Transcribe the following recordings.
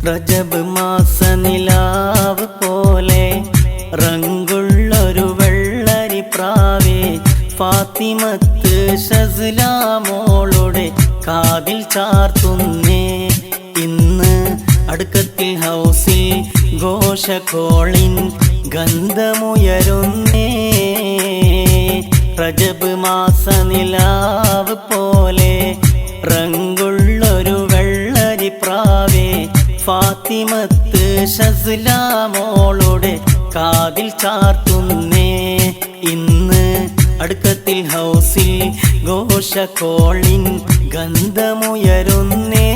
റജബ് മാസനിലാവ് പോലെ റങ്കുള്ളൊരു വെള്ളരി പ്രാവേ ഫാത്തിമത്ത് ഷസ്ലാമോളുടെ കാതിൽ ചാർത്തുന്നേ. ഇന്ന് അടുക്കത്തിൽ ഹൗസിൽ ഘോഷകോളിൻ ഗന്ധമുയരുന്നേ. റജബ് മാസനിലാവ് പോലെ റങ്കുള്ളൊരു വെള്ളരി പ്രാവേ ഫാത്തിമത്ത് ഷസ്ലാമോളുടെ കാതിൽ ചാർത്തുന്നേ. ഇന്ന് അടുക്കത്തിൽ ഹൗസിൽ ഘോഷകോളിൻ ഗന്ധമുയരുന്നേ.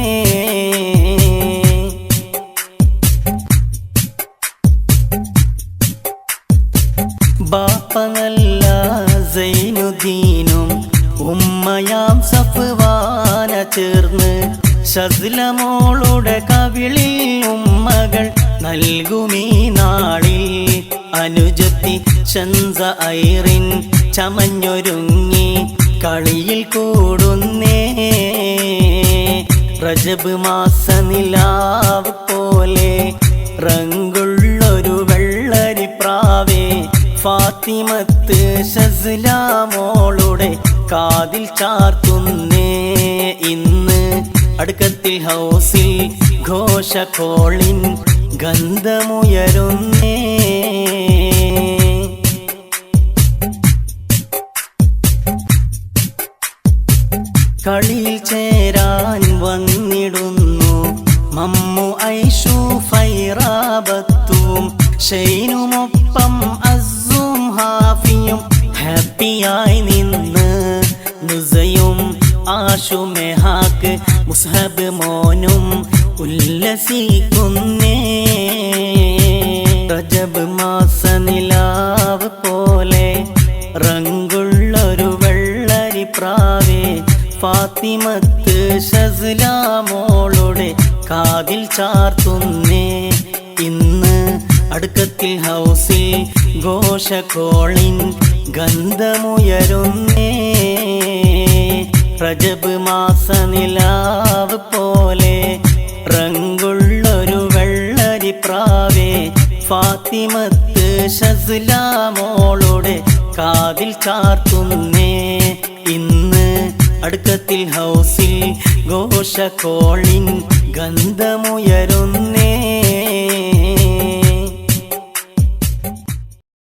ബാപ്പ നല്ല സൈനുദ്ദീനും ഉമ്മയാം സഫ്വാന ചേർന്ന് ഷസ്ലമോളുടെ കവിളിൽ ഉമ്മകൾ നൽകുമീ നാളിൽ. അനുജത്തി ഷൻസ ഐറിൻ ചമഞ്ഞൊരുങ്ങി കളിയിൽ കൂടുന്നേ. റജബ് മാസനിലാവ് പോലെ റങ്കുള്ളൊരു വെള്ളരി പ്രാവേ ഫാത്തിമത്ത് ഷസ്ലാമോളുടെ കാതിൽ ചാർത്തുന്നേ. ഇന്ന് അടുക്കത്തിൽ ഹൗസിൽ ഘോഷകോളിൻ ഗന്ധമുയരുന്നേ. കളിയിൽ ചേരാൻ വന്നിടുന്നു മമ്മു ഐഷു ഫൈറാബത്തും ഷൈനുമൊപ്പം അസും ഹാഫിയും ഹാപ്പിയായി നിന്ന് നുസയും ആഷു മെഹാക്ക് മുസ്ഹബ് മോനും ഉല്ലസിക്കുന്നേ. റജബ് മാസനിലാവ് പോലെ റങ്കുള്ളൊരു വെള്ളരി പ്രാവേ ഫാത്തിമത്ത് ഷസ്ലാമോളുടെ കാതിൽ ചാർത്തുന്നേ. ഇന്ന് അടുക്കത്തിൽ ഹൗസിൽ ഘോഷകോളിൻ ഗന്ധമുയരുന്നേ. റജബ് മാസനിലാവ് പോലെ റങ്കുള്ളൊരു വെള്ളരി പ്രാവേ ഫാത്തിമത്ത് ഷസ്ലാമോളുടെ കാതിൽ ചാർത്തുന്നേ. ഇന്ന് അടുക്കത്തിൽ ഹൗസിൽ ഘോഷകോളിൻ ഗന്ധമുയരുന്നേ.